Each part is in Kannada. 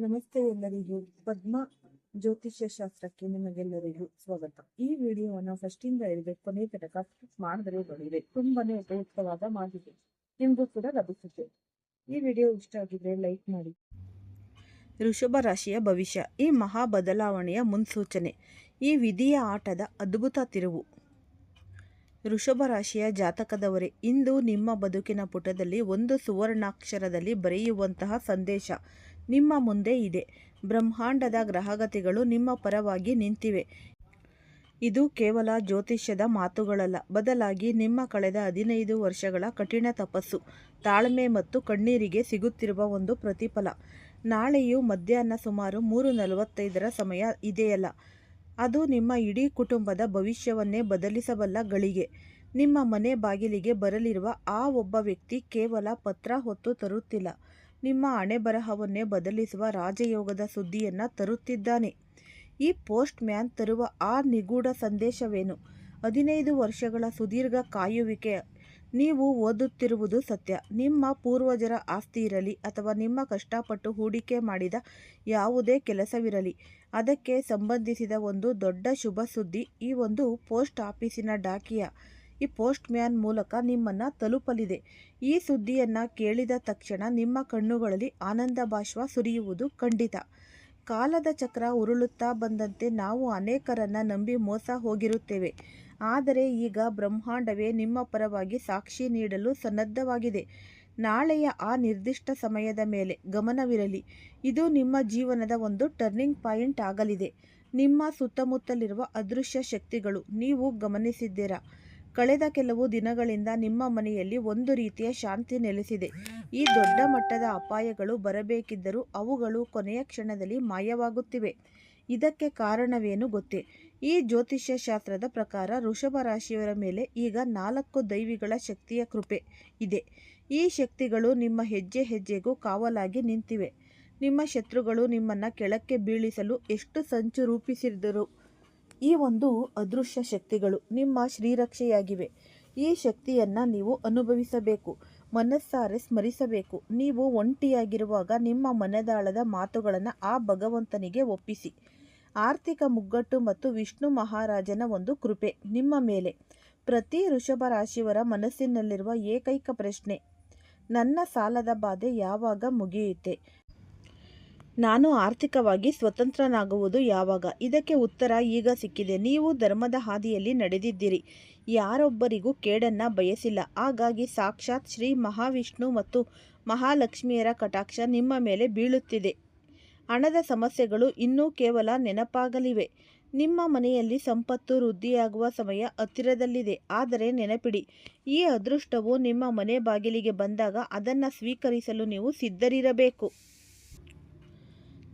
ನಮಸ್ತೆ ಎಲ್ಲರಿಗೂ. ಪದ್ಮ ಜ್ಯೋತಿಷ್ಯ ಶಾಸ್ತ್ರಕ್ಕೆ ನಿಮಗೆಲ್ಲರಿಗೂ ಸ್ವಾಗತ. ಈ ವಿಡಿಯೋವನ್ನು ಫಸ್ಟಿಂದ ಹಿಡಿದು ಕೊನೆ ತನಕ ಮಾಡಿದರೆ ಬಳಿದೆ ತುಂಬಾನೇ ಉಪಯುಕ್ತವಾದ ಮಾಹಿತಿ ನಿಮಗೂ ಕೂಡ ಲಭಿಸುತ್ತೆ. ಈ ವಿಡಿಯೋ ಇಷ್ಟ ಆಗಿದ್ರೆ ಲೈಕ್ ಮಾಡಿ. ವೃಷಭ ರಾಶಿಯ ಭವಿಷ್ಯ. ಈ ಮಹಾ ಬದಲಾವಣೆಯ ಮುನ್ಸೂಚನೆ. ಈ ವಿಧಿಯ ಆಟದ ಅದ್ಭುತ ತಿರುವು. ವೃಷಭ ರಾಶಿಯ ಜಾತಕದವರೇ, ಇಂದು ನಿಮ್ಮ ಬದುಕಿನ ಪುಟದಲ್ಲಿ ಒಂದು ಸುವರ್ಣಾಕ್ಷರದಲ್ಲಿ ಬರೆಯುವಂತಹ ಸಂದೇಶ ನಿಮ್ಮ ಮುಂದೆ ಇದೆ. ಬ್ರಹ್ಮಾಂಡದ ಗ್ರಹಗತಿಗಳು ನಿಮ್ಮ ಪರವಾಗಿ ನಿಂತಿವೆ. ಇದು ಕೇವಲ ಜ್ಯೋತಿಷ್ಯದ ಮಾತುಗಳಲ್ಲ, ಬದಲಾಗಿ ನಿಮ್ಮ ಕಳೆದ 15 ವರ್ಷಗಳ ಕಠಿಣ ತಪಸ್ಸು, ತಾಳ್ಮೆ ಮತ್ತು ಕಣ್ಣೀರಿಗೆ ಸಿಗುತ್ತಿರುವ ಒಂದು ಪ್ರತಿಫಲ. ನಾಳೆಯೂ ಮಧ್ಯಾಹ್ನ ಸುಮಾರು 3:45 ಸಮಯ ಇದೆಯಲ್ಲ, ಅದು ನಿಮ್ಮ ಇಡೀ ಕುಟುಂಬದ ಭವಿಷ್ಯವನ್ನೇ ಬದಲಿಸಬಲ್ಲ ಗಳಿಗೆ. ನಿಮ್ಮ ಮನೆ ಬಾಗಿಲಿಗೆ ಬರಲಿರುವ ಆ ಒಬ್ಬ ವ್ಯಕ್ತಿ ಕೇವಲ ಪತ್ರ ಹೊತ್ತು ತರುತ್ತಿಲ್ಲ, ನಿಮ್ಮ ಹಣೆಬರಹವನ್ನೇ ಬದಲಿಸುವ ರಾಜಯೋಗದ ಸುದ್ದಿಯನ್ನು ತರುತ್ತಿದ್ದಾನೆ. ಈ ಪೋಸ್ಟ್ ಮ್ಯಾನ್ ತರುವ ಆ ನಿಗೂಢ ಸಂದೇಶವೇನು? 15 ವರ್ಷಗಳ ಸುದೀರ್ಘ ಕಾಯುವಿಕೆ. ನೀವು ಓದುತ್ತಿರುವುದು ಸತ್ಯ. ನಿಮ್ಮ ಪೂರ್ವಜರ ಆಸ್ತಿ ಇರಲಿ ಅಥವಾ ನಿಮ್ಮ ಕಷ್ಟಪಟ್ಟು ಹೂಡಿಕೆ ಮಾಡಿದ ಯಾವುದೇ ಕೆಲಸವಿರಲಿ, ಅದಕ್ಕೆ ಸಂಬಂಧಿಸಿದ ಒಂದು ದೊಡ್ಡ ಶುಭ ಸುದ್ದಿ ಈ ಒಂದು ಪೋಸ್ಟ್ ಆಫೀಸಿನ ಡಾಕಿಯ, ಈ ಪೋಸ್ಟ್ ಮ್ಯಾನ್ ಮೂಲಕ ನಿಮ್ಮನ್ನು ತಲುಪಲಿದೆ. ಈ ಸುದ್ದಿಯನ್ನು ಕೇಳಿದ ತಕ್ಷಣ ನಿಮ್ಮ ಕಣ್ಣುಗಳಲ್ಲಿ ಆನಂದ ಬಾಷ್ಪ ಸುರಿಯುವುದು ಖಂಡಿತ. ಕಾಲದ ಚಕ್ರ ಉರುಳುತ್ತಾ ಬಂದಂತೆ ನಾವು ಅನೇಕರನ್ನು ನಂಬಿ ಮೋಸ ಹೋಗಿರುತ್ತೇವೆ. ಆದರೆ ಈಗ ಬ್ರಹ್ಮಾಂಡವೇ ನಿಮ್ಮ ಪರವಾಗಿ ಸಾಕ್ಷಿ ನೀಡಲು ಸನ್ನದ್ಧವಾಗಿದೆ. ನಾಳೆಯ ಆ ನಿರ್ದಿಷ್ಟ ಸಮಯದ ಮೇಲೆ ಗಮನವಿರಲಿ. ಇದು ನಿಮ್ಮ ಜೀವನದ ಒಂದು ಟರ್ನಿಂಗ್ ಪಾಯಿಂಟ್ ಆಗಲಿದೆ. ನಿಮ್ಮ ಸುತ್ತಮುತ್ತಲಿರುವ ಅದೃಶ್ಯ ಶಕ್ತಿಗಳು, ನೀವು ಗಮನಿಸಿದ್ದೀರಾ, ಕಳೆದ ಕೆಲವು ದಿನಗಳಿಂದ ನಿಮ್ಮ ಮನೆಯಲ್ಲಿ ಒಂದು ರೀತಿಯ ಶಾಂತಿ ನೆಲೆಸಿದೆ. ಈ ದೊಡ್ಡ ಮಟ್ಟದ ಅಪಾಯಗಳು ಬರಬೇಕಿದ್ದರೂ ಅವುಗಳು ಕೊನೆಯ ಕ್ಷಣದಲ್ಲಿ ಮಾಯವಾಗುತ್ತಿವೆ. ಇದಕ್ಕೆ ಕಾರಣವೇನು ಗೊತ್ತೇ? ಈ ಜ್ಯೋತಿಷ್ಯ ಶಾಸ್ತ್ರದ ಪ್ರಕಾರ ವೃಷಭ ರಾಶಿಯವರ ಮೇಲೆ ಈಗ 4 ದೈವಿಗಳ ಶಕ್ತಿಯ ಕೃಪೆ ಇದೆ. ಈ ಶಕ್ತಿಗಳು ನಿಮ್ಮ ಹೆಜ್ಜೆ ಹೆಜ್ಜೆಗೂ ಕಾವಲಾಗಿ ನಿಂತಿವೆ. ನಿಮ್ಮ ಶತ್ರುಗಳು ನಿಮ್ಮನ್ನು ಕೆಳಕ್ಕೆ ಬೀಳಿಸಲು ಎಷ್ಟು ಸಂಚು ರೂಪಿಸಿದರು, ಈ ಒಂದು ಅದೃಶ್ಯ ಶಕ್ತಿಗಳು ನಿಮ್ಮ ಶ್ರೀರಕ್ಷೆಯಾಗಿವೆ. ಈ ಶಕ್ತಿಯನ್ನು ನೀವು ಅನುಭವಿಸಬೇಕು, ಮನಸ್ಸಾರೆ ಸ್ಮರಿಸಬೇಕು. ನೀವು ಒಂಟಿಯಾಗಿರುವಾಗ ನಿಮ್ಮ ಮನದಾಳದ ಮಾತುಗಳನ್ನು ಆ ಭಗವಂತನಿಗೆ ಒಪ್ಪಿಸಿ. ಆರ್ಥಿಕ ಮುಗ್ಗಟ್ಟು ಮತ್ತು ವಿಷ್ಣು ಮಹಾರಾಜನ ಒಂದು ಕೃಪೆ ನಿಮ್ಮ ಮೇಲೆ. ಪ್ರತಿ ವೃಷಭ ರಾಶಿಯವರ ಮನಸ್ಸಿನಲ್ಲಿರುವ ಏಕೈಕ ಪ್ರಶ್ನೆ, ನನ್ನ ಸಾಲದ ಬಾಧೆ ಯಾವಾಗ ಮುಗಿಯುತ್ತೆ? ನಾನು ಆರ್ಥಿಕವಾಗಿ ಸ್ವತಂತ್ರನಾಗುವುದು ಯಾವಾಗ? ಇದಕ್ಕೆ ಉತ್ತರ ಈಗ ಸಿಕ್ಕಿದೆ. ನೀವು ಧರ್ಮದ ಹಾದಿಯಲ್ಲಿ ನಡೆದಿದ್ದೀರಿ, ಯಾರೊಬ್ಬರಿಗೂ ಕೇಡನ್ನು ಬಯಸಿಲ್ಲ. ಹಾಗಾಗಿ ಸಾಕ್ಷಾತ್ ಶ್ರೀ ಮಹಾವಿಷ್ಣು ಮತ್ತು ಮಹಾಲಕ್ಷ್ಮಿಯರ ಕಟಾಕ್ಷ ನಿಮ್ಮ ಮೇಲೆ ಬೀಳುತ್ತಿದೆ. ಹಣದ ಸಮಸ್ಯೆಗಳು ಇನ್ನೂ ಕೇವಲ ನೆನಪಾಗಲಿವೆ. ನಿಮ್ಮ ಮನೆಯಲ್ಲಿ ಸಂಪತ್ತು ವೃದ್ಧಿಯಾಗುವ ಸಮಯ ಹತ್ತಿರದಲ್ಲಿದೆ. ಆದರೆ ನೆನಪಿಡಿ, ಈ ಅದೃಷ್ಟವು ನಿಮ್ಮ ಮನೆ ಬಾಗಿಲಿಗೆ ಬಂದಾಗ ಅದನ್ನು ಸ್ವೀಕರಿಸಲು ನೀವು ಸಿದ್ಧರಿರಬೇಕು.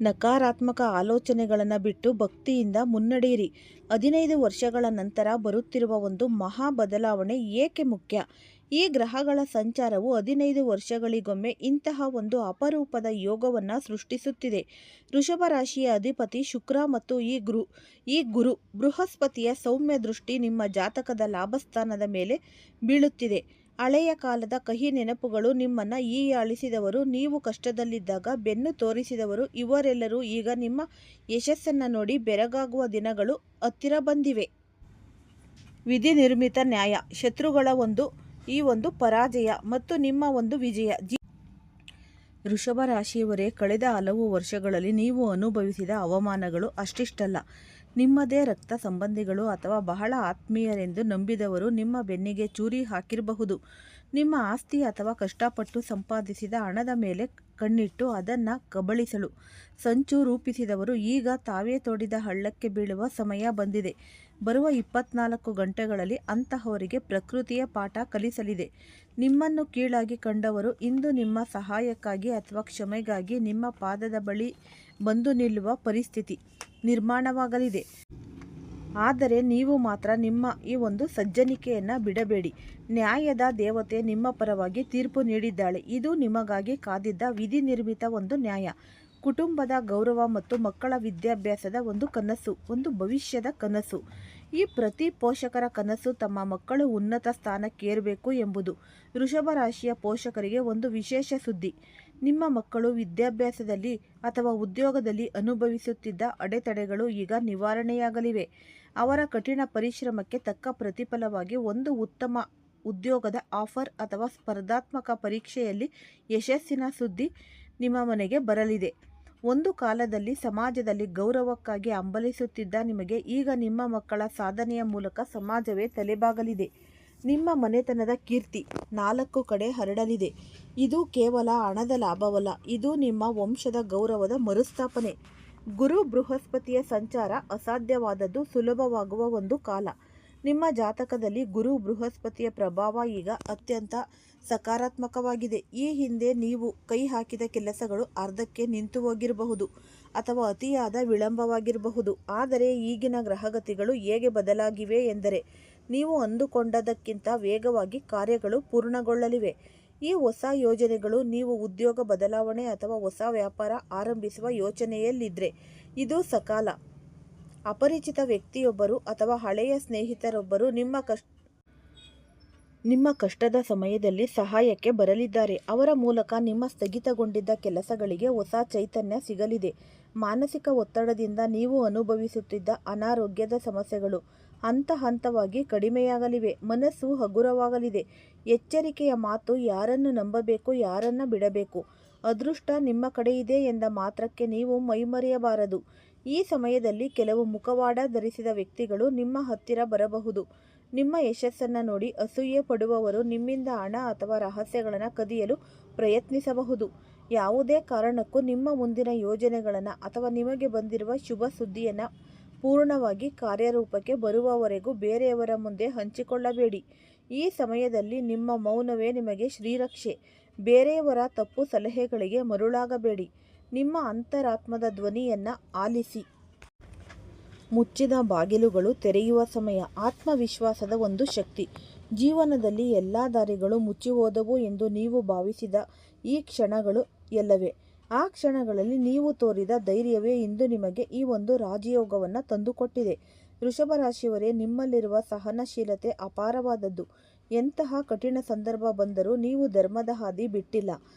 ನಕಾರಾತ್ಮಕ ಆಲೋಚನೆಗಳನ್ನು ಬಿಟ್ಟು ಭಕ್ತಿಯಿಂದ ಮುನ್ನಡೆಯಿರಿ. 15 ವರ್ಷಗಳ ನಂತರ ಬರುತ್ತಿರುವ ಒಂದು ಮಹಾ ಬದಲಾವಣೆ ಏಕೆ ಮುಖ್ಯ? ಈ ಗ್ರಹಗಳ ಸಂಚಾರವು 15 ವರ್ಷಗಳಿಗೊಮ್ಮೆ ಇಂತಹ ಒಂದು ಅಪರೂಪದ ಯೋಗವನ್ನು ಸೃಷ್ಟಿಸುತ್ತಿದೆ. ವೃಷಭ ರಾಶಿಯ ಅಧಿಪತಿ ಶುಕ್ರ ಮತ್ತು ಈ ಗುರು ಬೃಹಸ್ಪತಿಯ ಸೌಮ್ಯ ದೃಷ್ಟಿ ನಿಮ್ಮ ಜಾತಕದ ಲಾಭಸ್ಥಾನದ ಮೇಲೆ ಬೀಳುತ್ತಿದೆ. ಹಳೆಯ ಕಾಲದ ಕಹಿ ನೆನಪುಗಳು, ನಿಮ್ಮನ್ನು ಹೀಯಾಳಿಸಿದವರು, ನೀವು ಕಷ್ಟದಲ್ಲಿದ್ದಾಗ ಬೆನ್ನು ತೋರಿಸಿದವರು, ಇವರೆಲ್ಲರೂ ಈಗ ನಿಮ್ಮ ಯಶಸ್ಸನ್ನು ನೋಡಿ ಬೆರಗಾಗುವ ದಿನಗಳು ಹತ್ತಿರ ಬಂದಿವೆ. ವಿಧಿ ನಿರ್ಮಿತ ನ್ಯಾಯ, ಶತ್ರುಗಳ ಈ ಒಂದು ಪರಾಜಯ ಮತ್ತು ನಿಮ್ಮ ಒಂದು ವಿಜಯ. ವೃಷಭ ರಾಶಿಯವರೇ, ಕಳೆದ ಹಲವು ವರ್ಷಗಳಲ್ಲಿ ನೀವು ಅನುಭವಿಸಿದ ಅವಮಾನಗಳು ಅಷ್ಟಿಷ್ಟಲ್ಲ. ನಿಮ್ಮದೇ ರಕ್ತ ಸಂಬಂಧಿಗಳು ಅಥವಾ ಬಹಳ ಆತ್ಮೀಯರೆಂದು ನಂಬಿದವರು ನಿಮ್ಮ ಬೆನ್ನಿಗೆ ಚೂರಿ ಹಾಕಿರಬಹುದು. ನಿಮ್ಮ ಆಸ್ತಿ ಅಥವಾ ಕಷ್ಟಪಟ್ಟು ಸಂಪಾದಿಸಿದ ಹಣದ ಮೇಲೆ ಕಣ್ಣಿಟ್ಟು ಅದನ್ನು ಕಬಳಿಸಲು ಸಂಚು ರೂಪಿಸಿದವರು ಈಗ ತಾವೇ ತೋಡಿದ ಹಳ್ಳಕ್ಕೆ ಬೀಳುವ ಸಮಯ ಬಂದಿದೆ. ಬರುವ 24 ಗಂಟೆಗಳಲ್ಲಿ ಅಂತಹವರಿಗೆ ಪ್ರಕೃತಿಯ ಪಾಠ ಕಲಿಸಲಿದೆ. ನಿಮ್ಮನ್ನು ಕೀಳಾಗಿ ಕಂಡವರು ಇಂದು ನಿಮ್ಮ ಸಹಾಯಕ್ಕಾಗಿ ಅಥವಾ ಕ್ಷಮೆಗಾಗಿ ನಿಮ್ಮ ಪಾದದ ಬಳಿ ಬಂದು ನಿಲ್ಲುವ ಪರಿಸ್ಥಿತಿ ನಿರ್ಮಾಣವಾಗಲಿದೆ. ಆದರೆ ನೀವು ಮಾತ್ರ ನಿಮ್ಮ ಈ ಒಂದು ಸಜ್ಜನಿಕೆಯನ್ನು ಬಿಡಬೇಡಿ. ನ್ಯಾಯದ ದೇವತೆ ನಿಮ್ಮ ಪರವಾಗಿ ತೀರ್ಪು ನೀಡಿದ್ದಾಳೆ. ಇದು ನಿಮಗಾಗಿ ಕಾದಿದ್ದ ವಿಧಿ ನಿರ್ಮಿತ ಒಂದು ನ್ಯಾಯ. ಕುಟುಂಬದ ಗೌರವ ಮತ್ತು ಮಕ್ಕಳ ವಿದ್ಯಾಭ್ಯಾಸದ ಒಂದು ಕನಸು, ಒಂದು ಭವಿಷ್ಯದ ಕನಸು. ಈ ಪ್ರತಿ ಪೋಷಕರ ಕನಸು ತಮ್ಮ ಮಕ್ಕಳು ಉನ್ನತ ಸ್ಥಾನಕ್ಕೇರಬೇಕು ಎಂಬುದು. ವೃಷಭ ರಾಶಿಯ ಪೋಷಕರಿಗೆ ಒಂದು ವಿಶೇಷ ಸುದ್ದಿ, ನಿಮ್ಮ ಮಕ್ಕಳು ವಿದ್ಯಾಭ್ಯಾಸದಲ್ಲಿ ಅಥವಾ ಉದ್ಯೋಗದಲ್ಲಿ ಅನುಭವಿಸುತ್ತಿದ್ದ ಅಡೆತಡೆಗಳು ಈಗ ನಿವಾರಣೆಯಾಗಲಿವೆ. ಅವರ ಕಠಿಣ ಪರಿಶ್ರಮಕ್ಕೆ ತಕ್ಕ ಪ್ರತಿಫಲವಾಗಿ ಒಂದು ಉತ್ತಮ ಉದ್ಯೋಗದ ಆಫರ್ ಅಥವಾ ಸ್ಪರ್ಧಾತ್ಮಕ ಪರೀಕ್ಷೆಯಲ್ಲಿ ಯಶಸ್ಸಿನ ಸುದ್ದಿ ನಿಮ್ಮ ಮನೆಗೆ ಬರಲಿದೆ. ಒಂದು ಕಾಲದಲ್ಲಿ ಸಮಾಜದಲ್ಲಿ ಗೌರವಕ್ಕಾಗಿ ಹಂಬಲಿಸುತ್ತಿದ್ದ ನಿಮಗೆ ಈಗ ನಿಮ್ಮ ಮಕ್ಕಳ ಸಾಧನೆಯ ಮೂಲಕ ಸಮಾಜವೇ ತಲೆಬಾಗಲಿದೆ. ನಿಮ್ಮ ಮನೆತನದ ಕೀರ್ತಿ 4 ಕಡೆ ಹರಡಲಿದೆ. ಇದು ಕೇವಲ ಹಣದ ಲಾಭವಲ್ಲ, ಇದು ನಿಮ್ಮ ವಂಶದ ಗೌರವದ ಮರುಸ್ಥಾಪನೆ. ಗುರು ಬೃಹಸ್ಪತಿಯ ಸಂಚಾರ ಅಸಾಧ್ಯವಾದದ್ದು ಸುಲಭವಾಗುವ ಒಂದು ಕಾಲ. ನಿಮ್ಮ ಜಾತಕದಲ್ಲಿ ಗುರು ಬೃಹಸ್ಪತಿಯ ಪ್ರಭಾವ ಈಗ ಅತ್ಯಂತ ಸಕಾರಾತ್ಮಕವಾಗಿದೆ. ಈ ಹಿಂದೆ ನೀವು ಕೈ ಹಾಕಿದ ಕೆಲಸಗಳು ಅರ್ಧಕ್ಕೆ ನಿಂತು ಹೋಗಿರಬಹುದು ಅಥವಾ ಅತಿಯಾದ ವಿಳಂಬವಾಗಿರಬಹುದು. ಆದರೆ ಈಗಿನ ಗ್ರಹಗತಿಗಳು ಹೇಗೆ ಬದಲಾಗಿವೆ ಎಂದರೆ ನೀವು ಅಂದುಕೊಂಡದಕ್ಕಿಂತ ವೇಗವಾಗಿ ಕಾರ್ಯಗಳು ಪೂರ್ಣಗೊಳ್ಳಲಿವೆ. ಈ ಹೊಸ ಯೋಜನೆಗಳು ನೀವು ಉದ್ಯೋಗ ಬದಲಾವಣೆ ಅಥವಾ ಹೊಸ ವ್ಯಾಪಾರ ಆರಂಭಿಸುವ ಯೋಚನೆಯಲ್ಲಿದ್ದರೆ ಇದು ಸಕಾಲ. ಅಪರಿಚಿತ ವ್ಯಕ್ತಿಯೊಬ್ಬರು ಅಥವಾ ಹಳೆಯ ಸ್ನೇಹಿತರೊಬ್ಬರು ನಿಮ್ಮ ಕಷ್ಟದ ಸಮಯದಲ್ಲಿ ಸಹಾಯಕ್ಕೆ ಬರಲಿದ್ದಾರೆ. ಅವರ ಮೂಲಕ ನಿಮ್ಮ ಸ್ಥಗಿತಗೊಂಡಿದ್ದ ಕೆಲಸಗಳಿಗೆ ಹೊಸ ಚೈತನ್ಯ ಸಿಗಲಿದೆ. ಮಾನಸಿಕ ಒತ್ತಡದಿಂದ ನೀವು ಅನುಭವಿಸುತ್ತಿದ್ದ ಅನಾರೋಗ್ಯದ ಸಮಸ್ಯೆಗಳು ಹಂತ ಹಂತವಾಗಿ ಕಡಿಮೆಯಾಗಲಿವೆ. ಮನಸ್ಸು ಹಗುರವಾಗಲಿದೆ. ಎಚ್ಚರಿಕೆಯ ಮಾತು: ಯಾರನ್ನು ನಂಬಬೇಕು, ಯಾರನ್ನು ಬಿಡಬೇಕು. ಅದೃಷ್ಟ ನಿಮ್ಮ ಕಡೆ ಇದೆ ಎಂದ ಮಾತ್ರಕ್ಕೆ ನೀವು ಮೈಮರೆಯಬಾರದು. ಈ ಸಮಯದಲ್ಲಿ ಕೆಲವು ಮುಖವಾಡ ಧರಿಸಿದ ವ್ಯಕ್ತಿಗಳು ನಿಮ್ಮ ಹತ್ತಿರ ಬರಬಹುದು. ನಿಮ್ಮ ಯಶಸ್ಸನ್ನು ನೋಡಿ ಅಸೂಯೆ ಪಡುವವರು ನಿಮ್ಮಿಂದ ಹಣ ಅಥವಾ ರಹಸ್ಯಗಳನ್ನು ಕದಿಯಲು ಪ್ರಯತ್ನಿಸಬಹುದು. ಯಾವುದೇ ಕಾರಣಕ್ಕೂ ನಿಮ್ಮ ಮುಂದಿನ ಯೋಜನೆಗಳನ್ನು ಅಥವಾ ನಿಮಗೆ ಬಂದಿರುವ ಶುಭ ಸುದ್ದಿಯನ್ನು ಪೂರ್ಣವಾಗಿ ಕಾರ್ಯರೂಪಕ್ಕೆ ಬರುವವರೆಗೂ ಬೇರೆಯವರ ಮುಂದೆ ಹಂಚಿಕೊಳ್ಳಬೇಡಿ. ಈ ಸಮಯದಲ್ಲಿ ನಿಮ್ಮ ಮೌನವೇ ನಿಮಗೆ ಶ್ರೀರಕ್ಷೆ. ಬೇರೆಯವರ ತಪ್ಪು ಸಲಹೆಗಳಿಗೆ ಮರುಳಾಗಬೇಡಿ. ನಿಮ್ಮ ಅಂತರಾತ್ಮದ ಧ್ವನಿಯನ್ನು ಆಲಿಸಿ. ಮುಚ್ಚಿದ ಬಾಗಿಲುಗಳು ತೆರೆಯುವ ಸಮಯ. ಆತ್ಮವಿಶ್ವಾಸದ ಒಂದು ಶಕ್ತಿ. ಜೀವನದಲ್ಲಿ ಎಲ್ಲ ದಾರಿಗಳು ಮುಚ್ಚಿಹೋದವು ಎಂದು ನೀವು ಭಾವಿಸಿದ ಈ ಕ್ಷಣಗಳು ಎಲ್ಲವೇ? ಆ ಕ್ಷಣಗಳಲ್ಲಿ ನೀವು ತೋರಿದ ಧೈರ್ಯವೇ ಇಂದು ನಿಮಗೆ ಈ ಒಂದು ರಾಜಯೋಗವನ್ನು ತಂದುಕೊಟ್ಟಿದೆ. ವೃಷಭ ರಾಶಿಯವರೇ, ನಿಮ್ಮಲ್ಲಿರುವ ಸಹನಶೀಲತೆ ಅಪಾರವಾದದ್ದು. ಎಂತಹ ಕಠಿಣ ಸಂದರ್ಭ ಬಂದರೂ ನೀವು ಧರ್ಮದ ಹಾದಿ ಬಿಟ್ಟಿಲ್ಲ,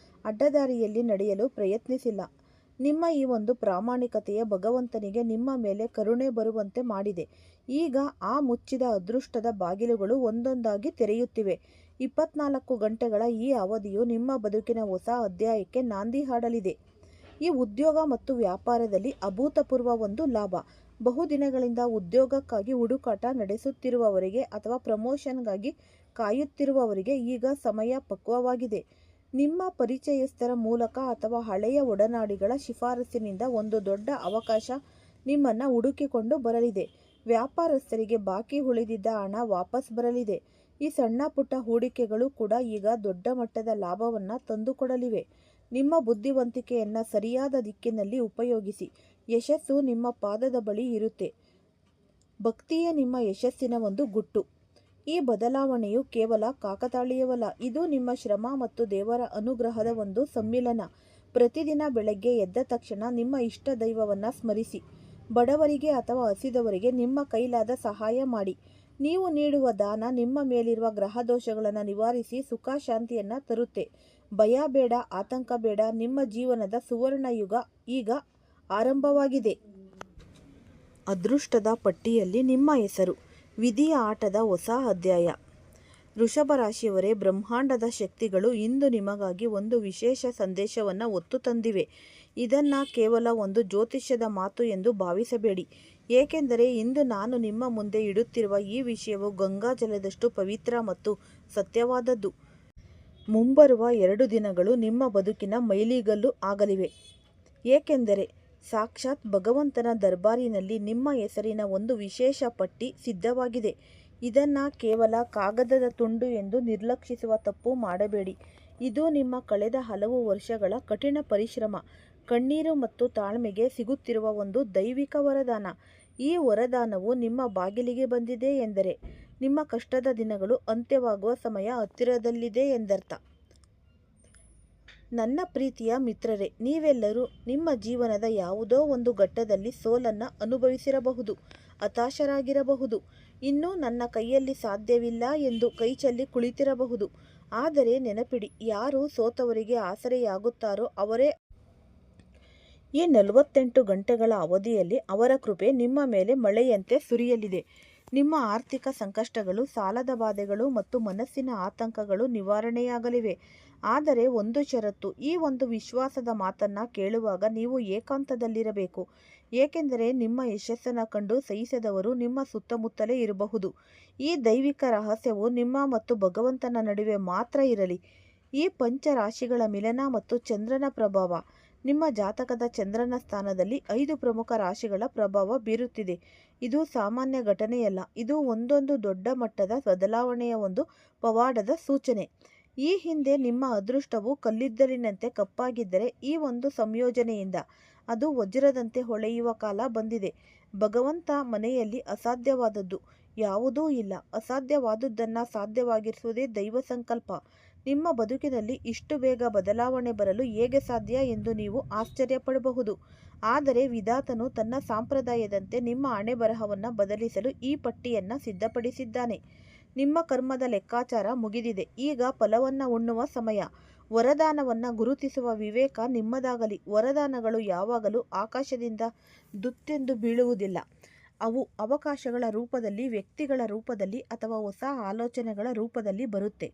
ಅಡ್ಡದಾರಿಯಲ್ಲಿ ನಡೆಯಲು ಪ್ರಯತ್ನಿಸಿಲ್ಲ. ನಿಮ್ಮ ಈ ಒಂದು ಪ್ರಾಮಾಣಿಕತೆಯ ಭಗವಂತನಿಗೆ ನಿಮ್ಮ ಮೇಲೆ ಕರುಣೆ ಬರುವಂತೆ ಮಾಡಿದೆ. ಈಗ ಆ ಮುಚ್ಚಿದ ಅದೃಷ್ಟದ ಬಾಗಿಲುಗಳು ಒಂದೊಂದಾಗಿ ತೆರೆಯುತ್ತಿವೆ. 24 ಗಂಟೆಗಳ ಈ ಅವಧಿಯು ನಿಮ್ಮ ಬದುಕಿನ ಹೊಸ ಅಧ್ಯಾಯಕ್ಕೆ ನಾಂದಿ ಹಾಡಲಿದೆ. ಈ ಉದ್ಯೋಗ ಮತ್ತು ವ್ಯಾಪಾರದಲ್ಲಿ ಅಭೂತಪೂರ್ವ ಒಂದು ಲಾಭ. ಬಹುದಿನಗಳಿಂದ ಉದ್ಯೋಗಕ್ಕಾಗಿ ಹುಡುಕಾಟ ನಡೆಸುತ್ತಿರುವವರಿಗೆ ಅಥವಾ ಪ್ರಮೋಷನ್ಗಾಗಿ ಕಾಯುತ್ತಿರುವವರಿಗೆ ಈಗ ಸಮಯ ಪಕ್ವವಾಗಿದೆ. ನಿಮ್ಮ ಪರಿಚಯಸ್ಥರ ಮೂಲಕ ಅಥವಾ ಹಳೆಯ ಒಡನಾಡಿಗಳ ಶಿಫಾರಸಿನಿಂದ ಒಂದು ದೊಡ್ಡ ಅವಕಾಶ ನಿಮ್ಮನ್ನು ಹುಡುಕಿಕೊಂಡು ಬರಲಿದೆ. ವ್ಯಾಪಾರಸ್ಥರಿಗೆ ಬಾಕಿ ಉಳಿದಿದ್ದ ಹಣ ವಾಪಸ್ ಬರಲಿದೆ. ಈ ಸಣ್ಣ ಪುಟ್ಟ ಹೂಡಿಕೆಗಳು ಕೂಡ ಈಗ ದೊಡ್ಡ ಮಟ್ಟದ ಲಾಭವನ್ನು ತಂದುಕೊಡಲಿವೆ. ನಿಮ್ಮ ಬುದ್ಧಿವಂತಿಕೆಯನ್ನು ಸರಿಯಾದ ದಿಕ್ಕಿನಲ್ಲಿ ಉಪಯೋಗಿಸಿ. ಯಶಸ್ಸು ನಿಮ್ಮ ಪಾದದ ಬಳಿ ಇರುತ್ತೆ. ಭಕ್ತಿಯೇ ನಿಮ್ಮ ಯಶಸ್ಸಿನ ಒಂದು ಗುಟ್ಟು. ಈ ಬದಲಾವಣೆಯು ಕೇವಲ ಕಾಕತಾಳೀಯವಲ್ಲ, ಇದು ನಿಮ್ಮ ಶ್ರಮ ಮತ್ತು ದೇವರ ಅನುಗ್ರಹದ ಒಂದು ಸಮ್ಮಿಲನ. ಪ್ರತಿದಿನ ಬೆಳಗ್ಗೆ ಎದ್ದ ತಕ್ಷಣ ನಿಮ್ಮ ಇಷ್ಟ ದೈವವನ್ನು ಸ್ಮರಿಸಿ. ಬಡವರಿಗೆ ಅಥವಾ ಹಸಿದವರಿಗೆ ನಿಮ್ಮ ಕೈಲಾದ ಸಹಾಯ ಮಾಡಿ. ನೀವು ನೀಡುವ ದಾನ ನಿಮ್ಮ ಮೇಲಿರುವ ಗ್ರಹ ದೋಷಗಳನ್ನು ನಿವಾರಿಸಿ ಸುಖ ಶಾಂತಿಯನ್ನು ತರುತ್ತೆ. ಭಯ ಬೇಡ, ಆತಂಕ ಬೇಡ. ನಿಮ್ಮ ಜೀವನದ ಸುವರ್ಣ ಯುಗ ಈಗ ಆರಂಭವಾಗಿದೆ. ಅದೃಷ್ಟದ ಪಟ್ಟಿಯಲ್ಲಿ ನಿಮ್ಮ ಹೆಸರು. ವಿಧಿಯ ಆಟದ ಹೊಸ ಅಧ್ಯಾಯ. ವೃಷಭ ರಾಶಿಯವರೇ, ಬ್ರಹ್ಮಾಂಡದ ಶಕ್ತಿಗಳು ಇಂದು ನಿಮಗಾಗಿ ಒಂದು ವಿಶೇಷ ಸಂದೇಶವನ್ನು ಹೊತ್ತು ತಂದಿವೆ. ಇದನ್ನು ಕೇವಲ ಒಂದು ಜ್ಯೋತಿಷ್ಯದ ಮಾತು ಎಂದು ಭಾವಿಸಬೇಡಿ, ಏಕೆಂದರೆ ಇಂದು ನಾನು ನಿಮ್ಮ ಮುಂದೆ ಇಡುತ್ತಿರುವ ಈ ವಿಷಯವು ಗಂಗಾ ಜಲದಷ್ಟು ಪವಿತ್ರ ಮತ್ತು ಸತ್ಯವಾದದ್ದು. ಮುಂಬರುವ 2 ದಿನಗಳು ನಿಮ್ಮ ಬದುಕಿನ ಮೈಲಿಗಲ್ಲು ಆಗಲಿವೆ, ಏಕೆಂದರೆ ಸಾಕ್ಷಾತ್ ಭಗವಂತನ ದರ್ಬಾರಿನಲ್ಲಿ ನಿಮ್ಮ ಹೆಸರಿನ ಒಂದು ವಿಶೇಷ ಪಟ್ಟಿ ಸಿದ್ಧವಾಗಿದೆ. ಇದನ್ನು ಕೇವಲ ಕಾಗದದ ತುಂಡು ಎಂದು ನಿರ್ಲಕ್ಷಿಸುವ ತಪ್ಪು ಮಾಡಬೇಡಿ. ಇದು ನಿಮ್ಮ ಕಳೆದ ಹಲವು ವರ್ಷಗಳ ಕಠಿಣ ಪರಿಶ್ರಮ, ಕಣ್ಣೀರು ಮತ್ತು ತಾಳ್ಮೆಗೆ ಸಿಗುತ್ತಿರುವ ಒಂದು ದೈವಿಕ ವರದಾನ. ಈ ವರದಾನವು ನಿಮ್ಮ ಬಾಗಿಲಿಗೆ ಬಂದಿದೆ ಎಂದರೆ ನಿಮ್ಮ ಕಷ್ಟದ ದಿನಗಳು ಅಂತ್ಯವಾಗುವ ಸಮಯ ಹತ್ತಿರದಲ್ಲಿದೆ ಎಂದರ್ಥ. ನನ್ನ ಪ್ರೀತಿಯ ಮಿತ್ರರೇ, ನೀವೆಲ್ಲರೂ ನಿಮ್ಮ ಜೀವನದ ಯಾವುದೋ ಒಂದು ಘಟ್ಟದಲ್ಲಿ ಸೋಲನ್ನು ಅನುಭವಿಸಿರಬಹುದು, ಹತಾಶರಾಗಿರಬಹುದು, ಇನ್ನೂ ನನ್ನ ಕೈಯಲ್ಲಿ ಸಾಧ್ಯವಿಲ್ಲ ಎಂದು ಕೈಚೆಲ್ಲಿ ಕುಳಿತಿರಬಹುದು. ಆದರೆ ನೆನಪಿಡಿ, ಯಾರು ಸೋತವರಿಗೆ ಆಸರೆಯಾಗುತ್ತಾರೋ ಅವರೇ. ಈ 48 ಗಂಟೆಗಳ ಅವಧಿಯಲ್ಲಿ ಅವರ ಕೃಪೆ ನಿಮ್ಮ ಮೇಲೆ ಮಳೆಯಂತೆ ಸುರಿಯಲಿದೆ. ನಿಮ್ಮ ಆರ್ಥಿಕ ಸಂಕಷ್ಟಗಳು, ಸಾಲದ ಬಾಧೆಗಳು ಮತ್ತು ಮನಸ್ಸಿನ ಆತಂಕಗಳು ನಿವಾರಣೆಯಾಗಲಿವೆ. ಆದರೆ ಒಂದು ಷರತ್ತು, ಈ ಒಂದು ವಿಶ್ವಾಸದ ಮಾತನ್ನು ಕೇಳುವಾಗ ನೀವು ಏಕಾಂತದಲ್ಲಿರಬೇಕು. ಏಕೆಂದರೆ ನಿಮ್ಮ ಯಶಸ್ಸನ್ನು ಕಂಡು ಸಹಿಸದವರು ನಿಮ್ಮ ಸುತ್ತಮುತ್ತಲೇ ಇರಬಹುದು. ಈ ದೈವಿಕ ರಹಸ್ಯವು ನಿಮ್ಮ ಮತ್ತು ಭಗವಂತನ ನಡುವೆ ಮಾತ್ರ ಇರಲಿ. ಈ ಪಂಚರಾಶಿಗಳ ಮಿಲನ ಮತ್ತು ಚಂದ್ರನ ಪ್ರಭಾವ. ನಿಮ್ಮ ಜಾತಕದ ಚಂದ್ರನ ಸ್ಥಾನದಲ್ಲಿ 5 ಪ್ರಮುಖ ರಾಶಿಗಳ ಪ್ರಭಾವ ಬೀರುತ್ತಿದೆ. ಇದು ಸಾಮಾನ್ಯ ಘಟನೆಯಲ್ಲ. ಇದು ಒಂದೊಂದು ದೊಡ್ಡ ಮಟ್ಟದ ಬದಲಾವಣೆಯ ಒಂದು ಪವಾಡದ ಸೂಚನೆ. ಈ ಹಿಂದೆ ನಿಮ್ಮ ಅದೃಷ್ಟವು ಕಲ್ಲಿದ್ದಲಿನಂತೆ ಕಪ್ಪಾಗಿದ್ದರೆ ಈ ಒಂದು ಸಂಯೋಜನೆಯಿಂದ ಅದು ವಜ್ರದಂತೆ ಹೊಳೆಯುವ ಕಾಲ ಬಂದಿದೆ. ಭಗವಂತ ಮನೆಯಲ್ಲಿ ಅಸಾಧ್ಯವಾದದ್ದು ಯಾವುದೂ ಇಲ್ಲ. ಅಸಾಧ್ಯವಾದುದನ್ನು ಸಾಧ್ಯವಾಗಿಸುವುದೇ ದೈವ ಸಂಕಲ್ಪ. ನಿಮ್ಮ ಬದುಕಿನಲ್ಲಿ ಇಷ್ಟು ಬೇಗ ಬದಲಾವಣೆ ಬರಲು ಹೇಗೆ ಸಾಧ್ಯ ಎಂದು ನೀವು ಆಶ್ಚರ್ಯಪಡಬಹುದು. ಆದರೆ ವಿಧಾತನು ತನ್ನ ಸಂಪ್ರದಾಯದಂತೆ ನಿಮ್ಮ ಹಣೆಬರಹವನ್ನು ಬದಲಿಸಲು ಈ ಪಟ್ಟಿಯನ್ನು ಸಿದ್ಧಪಡಿಸಿದ್ದಾನೆ. ನಿಮ್ಮ ಕರ್ಮದ ಲೆಕ್ಕಾಚಾರ ಮುಗಿದಿದೆ. ಈಗ ಫಲವನ್ನು ಉಣ್ಣುವ ಸಮಯ. ವರದಾನವನ್ನು ಗುರುತಿಸುವ ವಿವೇಕ ನಿಮ್ಮದಾಗಲಿ. ವರದಾನಗಳು ಯಾವಾಗಲೂ ಆಕಾಶದಿಂದ ದುತ್ತೆಂದು ಬೀಳುವುದಿಲ್ಲ. ಅವು ಅವಕಾಶಗಳ ರೂಪದಲ್ಲಿ, ವ್ಯಕ್ತಿಗಳ ರೂಪದಲ್ಲಿ ಅಥವಾ ಹೊಸ ಆಲೋಚನೆಗಳ ರೂಪದಲ್ಲಿ ಬರುತ್ತೆ.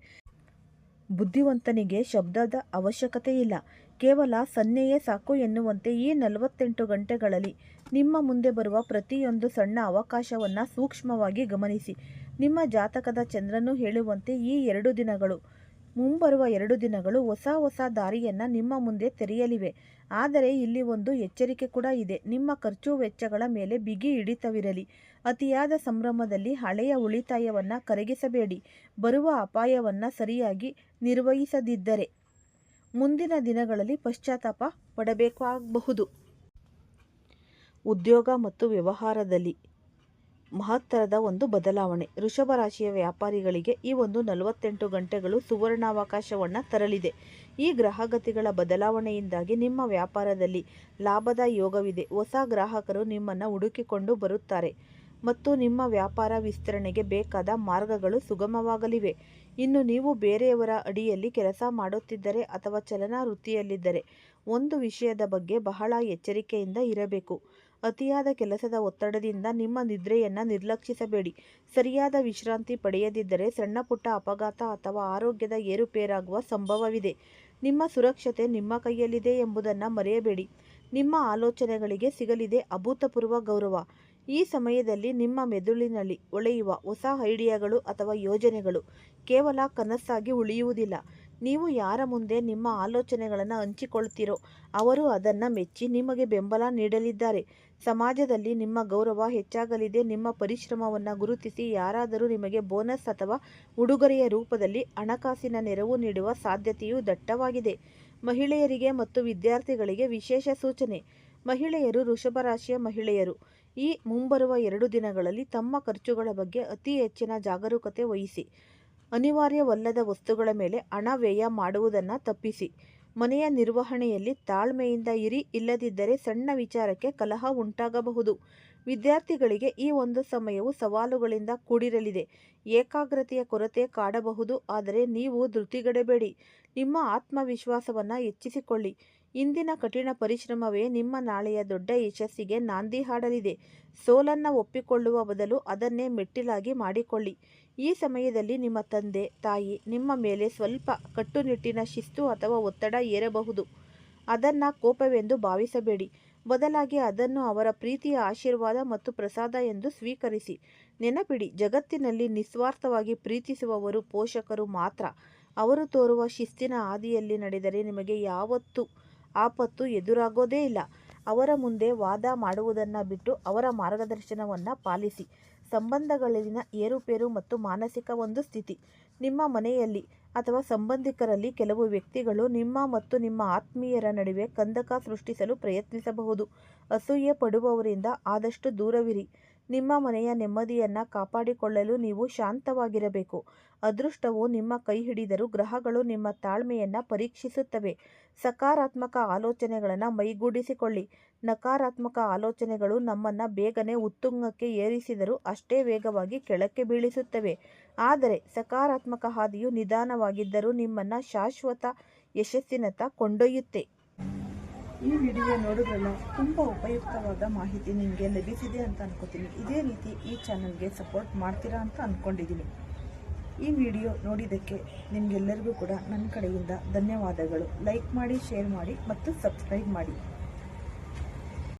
ಬುದ್ಧಿವಂತನಿಗೆ ಶಬ್ದದ ಅವಶ್ಯಕತೆ ಇಲ್ಲ, ಕೇವಲ ಸನ್ನೆಯೇ ಸಾಕು ಎನ್ನುವಂತೆ ಈ 48 ಗಂಟೆಗಳಲ್ಲಿ ನಿಮ್ಮ ಮುಂದೆ ಬರುವ ಪ್ರತಿಯೊಂದು ಸಣ್ಣ ಅವಕಾಶವನ್ನು ಸೂಕ್ಷ್ಮವಾಗಿ ಗಮನಿಸಿ. ನಿಮ್ಮ ಜಾತಕದ ಚಂದ್ರನು ಹೇಳುವಂತೆ ಈ 2 ದಿನಗಳು, ಮುಂಬರುವ 2 ದಿನಗಳು ಹೊಸ ದಾರಿಯನ್ನು ನಿಮ್ಮ ಮುಂದೆ ತೆರೆಯಲಿವೆ. ಆದರೆ ಇಲ್ಲಿ ಒಂದು ಎಚ್ಚರಿಕೆ ಕೂಡ ಇದೆ. ನಿಮ್ಮ ಖರ್ಚು ವೆಚ್ಚಗಳ ಮೇಲೆ ಬಿಗಿ ಹಿಡಿತವಿರಲಿ. ಅತಿಯಾದ ಸಂಭ್ರಮದಲ್ಲಿ ಹಳೆಯ ಉಳಿತಾಯವನ್ನು ಕರಗಿಸಬೇಡಿ. ಬರುವ ಅಪಾಯವನ್ನು ಸರಿಯಾಗಿ ನಿರ್ವಹಿಸದಿದ್ದರೆ ಮುಂದಿನ ದಿನಗಳಲ್ಲಿ ಪಶ್ಚಾತ್ತಾಪ ಪಡಬೇಕಾಗಬಹುದು. ಉದ್ಯೋಗ ಮತ್ತು ವ್ಯವಹಾರದಲ್ಲಿ ಮಹತ್ತರದ ಒಂದು ಬದಲಾವಣೆ. ವೃಷಭ ರಾಶಿಯ ವ್ಯಾಪಾರಿಗಳಿಗೆ ಈ ಒಂದು 48 ಗಂಟೆಗಳು ಸುವರ್ಣಾವಕಾಶವನ್ನು ತರಲಿದೆ. ಈ ಗ್ರಹಗತಿಗಳ ಬದಲಾವಣೆಯಿಂದಾಗಿ ನಿಮ್ಮ ವ್ಯಾಪಾರದಲ್ಲಿ ಲಾಭದ ಯೋಗವಿದೆ. ಹೊಸ ಗ್ರಾಹಕರು ನಿಮ್ಮನ್ನು ಹುಡುಕಿಕೊಂಡು ಬರುತ್ತಾರೆ ಮತ್ತು ನಿಮ್ಮ ವ್ಯಾಪಾರ ವಿಸ್ತರಣೆಗೆ ಬೇಕಾದ ಮಾರ್ಗಗಳು ಸುಗಮವಾಗಲಿವೆ. ಇನ್ನು ನೀವು ಬೇರೆಯವರ ಅಡಿಯಲ್ಲಿ ಕೆಲಸ ಮಾಡುತ್ತಿದ್ದರೆ ಅಥವಾ ಚಲನಾ ವೃತ್ತಿಯಲ್ಲಿದ್ದರೆ ಒಂದು ವಿಷಯದ ಬಗ್ಗೆ ಬಹಳ ಎಚ್ಚರಿಕೆಯಿಂದ ಇರಬೇಕು. ಅತಿಯಾದ ಕೆಲಸದ ಒತ್ತಡದಿಂದ ನಿಮ್ಮ ನಿದ್ರೆಯನ್ನು ನಿರ್ಲಕ್ಷಿಸಬೇಡಿ. ಸರಿಯಾದ ವಿಶ್ರಾಂತಿ ಪಡೆಯದಿದ್ದರೆ ಸಣ್ಣ ಪುಟ್ಟ ಅಪಘಾತ ಅಥವಾ ಆರೋಗ್ಯದ ಏರುಪೇರಾಗುವ ಸಂಭವವಿದೆ. ನಿಮ್ಮ ಸುರಕ್ಷತೆ ನಿಮ್ಮ ಕೈಯಲ್ಲಿದೆ ಎಂಬುದನ್ನು ಮರೆಯಬೇಡಿ. ನಿಮ್ಮ ಆಲೋಚನೆಗಳಿಗೆ ಸಿಗಲಿದೆ ಅಭೂತಪೂರ್ವ ಗೌರವ. ಈ ಸಮಯದಲ್ಲಿ ನಿಮ್ಮ ಮೆದುಳಿನಲ್ಲಿ ಹೊಳೆಯುವ ಹೊಸ ಐಡಿಯಾಗಳು ಅಥವಾ ಯೋಜನೆಗಳು ಕೇವಲ ಕನಸಾಗಿ ಉಳಿಯುವುದಿಲ್ಲ. ನೀವು ಯಾರ ಮುಂದೆ ನಿಮ್ಮ ಆಲೋಚನೆಗಳನ್ನು ಹಂಚಿಕೊಳ್ತೀರೋ ಅವರು ಅದನ್ನು ಮೆಚ್ಚಿ ನಿಮಗೆ ಬೆಂಬಲ ನೀಡಲಿದ್ದಾರೆ. ಸಮಾಜದಲ್ಲಿ ನಿಮ್ಮ ಗೌರವ ಹೆಚ್ಚಾಗಲಿದೆ. ನಿಮ್ಮ ಪರಿಶ್ರಮವನ್ನು ಗುರುತಿಸಿ ಯಾರಾದರೂ ನಿಮಗೆ ಬೋನಸ್ ಅಥವಾ ಉಡುಗೊರೆಯ ರೂಪದಲ್ಲಿ ಹಣಕಾಸಿನ ನೆರವು ನೀಡುವ ಸಾಧ್ಯತೆಯು ದಟ್ಟವಾಗಿದೆ. ಮಹಿಳೆಯರಿಗೆ ಮತ್ತು ವಿದ್ಯಾರ್ಥಿಗಳಿಗೆ ವಿಶೇಷ ಸೂಚನೆ. ಮಹಿಳೆಯರು, ವೃಷಭ ರಾಶಿಯ ಮಹಿಳೆಯರು ಈ ಮುಂಬರುವ 2 ದಿನಗಳಲ್ಲಿ ತಮ್ಮ ಖರ್ಚುಗಳ ಬಗ್ಗೆ ಅತಿ ಹೆಚ್ಚಿನ ಜಾಗರೂಕತೆ ವಹಿಸಿ. ಅನಿವಾರ್ಯವಲ್ಲದ ವಸ್ತುಗಳ ಮೇಲೆ ಹಣ ವ್ಯಯ ಮಾಡುವುದನ್ನು ತಪ್ಪಿಸಿ. ಮನೆಯ ನಿರ್ವಹಣೆಯಲ್ಲಿ ತಾಳ್ಮೆಯಿಂದ ಇರಿ, ಇಲ್ಲದಿದ್ದರೆ ಸಣ್ಣ ವಿಚಾರಕ್ಕೆ ಕಲಹ ಉಂಟಾಗಬಹುದು. ವಿದ್ಯಾರ್ಥಿಗಳಿಗೆ ಈ ಒಂದು ಸಮಯವು ಸವಾಲುಗಳಿಂದ ಕೂಡಿರಲಿದೆ. ಏಕಾಗ್ರತೆಯ ಕೊರತೆ ಕಾಡಬಹುದು, ಆದರೆ ನೀವು ಧೃತಿಗೆಡಬೇಡಿ. ನಿಮ್ಮ ಆತ್ಮವಿಶ್ವಾಸವನ್ನು ಹೆಚ್ಚಿಸಿಕೊಳ್ಳಿ. ಇಂದಿನ ಕಠಿಣ ಪರಿಶ್ರಮವೇ ನಿಮ್ಮ ನಾಳೆಯ ದೊಡ್ಡ ಯಶಸ್ಸಿಗೆ ನಾಂದಿ ಹಾಡಲಿದೆ. ಸೋಲನ್ನು ಒಪ್ಪಿಕೊಳ್ಳುವ ಬದಲು ಅದನ್ನೇ ಮೆಟ್ಟಿಲಾಗಿ ಮಾಡಿಕೊಳ್ಳಿ. ಈ ಸಮಯದಲ್ಲಿ ನಿಮ್ಮ ತಂದೆ ತಾಯಿ ನಿಮ್ಮ ಮೇಲೆ ಸ್ವಲ್ಪ ಕಟ್ಟುನಿಟ್ಟಿನ ಶಿಸ್ತು ಅಥವಾ ಒತ್ತಡ ಹೇರಬಹುದು. ಅದನ್ನು ಕೋಪವೆಂದು ಭಾವಿಸಬೇಡಿ, ಬದಲಾಗಿ ಅದನ್ನು ಅವರ ಪ್ರೀತಿಯ ಆಶೀರ್ವಾದ ಮತ್ತು ಪ್ರಸಾದ ಎಂದು ಸ್ವೀಕರಿಸಿ. ನೆನಪಿಡಿ, ಜಗತ್ತಿನಲ್ಲಿ ನಿಸ್ವಾರ್ಥವಾಗಿ ಪ್ರೀತಿಸುವವರು ಪೋಷಕರು ಮಾತ್ರ. ಅವರು ತೋರುವ ಶಿಸ್ತಿನ ಹಾದಿಯಲ್ಲಿ ನಡೆದರೆ ನಿಮಗೆ ಯಾವತ್ತೂ ಆಪತ್ತು ಎದುರಾಗೋದೇ ಇಲ್ಲ. ಅವರ ಮುಂದೆ ವಾದ ಮಾಡುವುದನ್ನು ಬಿಟ್ಟು ಅವರ ಮಾರ್ಗದರ್ಶನವನ್ನು ಪಾಲಿಸಿ. ಸಂಬಂಧಗಳಲ್ಲಿನ ಏರುಪೇರು ಮತ್ತು ಮಾನಸಿಕ ಒಂದು ಸ್ಥಿತಿ. ನಿಮ್ಮ ಮನೆಯಲ್ಲಿ ಅಥವಾ ಸಂಬಂಧಿಕರಲ್ಲಿ ಕೆಲವು ವ್ಯಕ್ತಿಗಳು ನಿಮ್ಮ ಮತ್ತು ನಿಮ್ಮ ಆತ್ಮೀಯರ ನಡುವೆ ಕಂದಕ ಸೃಷ್ಟಿಸಲು ಪ್ರಯತ್ನಿಸಬಹುದು. ಅಸೂಯೆ ಪಡುವವರಿಂದ ಆದಷ್ಟು ದೂರವಿರಿ. ನಿಮ್ಮ ಮನೆಯ ನೆಮ್ಮದಿಯನ್ನು ಕಾಪಾಡಿಕೊಳ್ಳಲು ನೀವು ಶಾಂತವಾಗಿರಬೇಕು. ಅದೃಷ್ಟವು ನಿಮ್ಮ ಕೈ ಹಿಡಿದರೂ ಗ್ರಹಗಳು ನಿಮ್ಮ ತಾಳ್ಮೆಯನ್ನು ಪರೀಕ್ಷಿಸುತ್ತವೆ. ಸಕಾರಾತ್ಮಕ ಆಲೋಚನೆಗಳನ್ನು ಮೈಗೂಡಿಸಿಕೊಳ್ಳಿ. ನಕಾರಾತ್ಮಕ ಆಲೋಚನೆಗಳು ನಮ್ಮನ್ನು ಬೇಗನೆ ಉತ್ತುಂಗಕ್ಕೆ ಏರಿಸಿದರೂ ಅಷ್ಟೇ ವೇಗವಾಗಿ ಕೆಳಕ್ಕೆ ಬೀಳಿಸುತ್ತವೆ. ಆದರೆ ಸಕಾರಾತ್ಮಕ ಹಾದಿಯು ನಿಧಾನವಾಗಿದ್ದರೂ ನಿಮ್ಮನ್ನು ಶಾಶ್ವತ ಯಶಸ್ಸಿನತ್ತ ಕೊಂಡೊಯ್ಯುತ್ತೆ. ಈ ವಿಡಿಯೋ ನೋಡಿದ್ರಲ್ಲ, ತುಂಬ ಉಪಯುಕ್ತವಾದ ಮಾಹಿತಿ ನಿಮಗೆ ಲಭಿಸಿದೆ ಅಂತ ಅನ್ಕೋತೀನಿ. ಇದೇ ರೀತಿ ಈ ಚಾನಲ್ಗೆ ಸಪೋರ್ಟ್ ಮಾಡ್ತೀರಾ ಅಂತ ಅಂದ್ಕೊಂಡಿದ್ದೀನಿ. ಈ ವಿಡಿಯೋ ನೋಡಿದ್ದಕ್ಕೆ ನಿಮಗೆಲ್ಲರಿಗೂ ಕೂಡ ನನ್ನ ಕಡೆಯಿಂದ ಧನ್ಯವಾದಗಳು. ಲೈಕ್ ಮಾಡಿ, ಶೇರ್ ಮಾಡಿ ಮತ್ತು ಸಬ್ಸ್ಕ್ರೈಬ್ ಮಾಡಿ.